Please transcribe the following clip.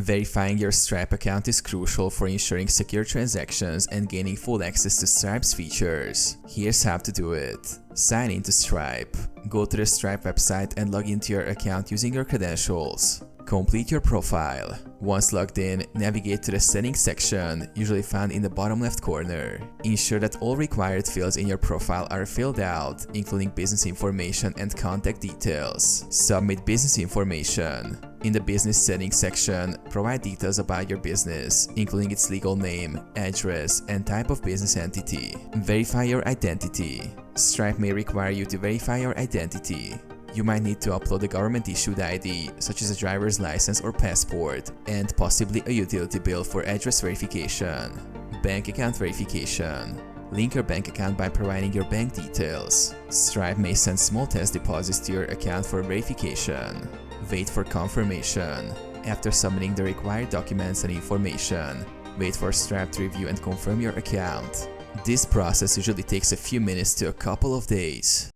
Verifying your Stripe account is crucial for ensuring secure transactions and gaining full access to Stripe's features. Here's how to do it. Sign in to Stripe. Go to the Stripe website and log into your account using your credentials. Complete your profile. Once logged in, navigate to the settings section, usually found in the bottom left corner. Ensure that all required fields in your profile are filled out, including business information and contact details. Submit business information. In the business settings section, provide details about your business, including its legal name, address, and type of business entity. Verify your identity. Stripe may require you to verify your identity. You might need to upload a government-issued ID, such as a driver's license or passport, and possibly a utility bill for address verification. Bank account verification. Link your bank account by providing your bank details. Stripe may send small test deposits to your account for verification. Wait for confirmation. After submitting the required documents and information, wait for Stripe to review and confirm your account. This process usually takes a few minutes to a couple of days.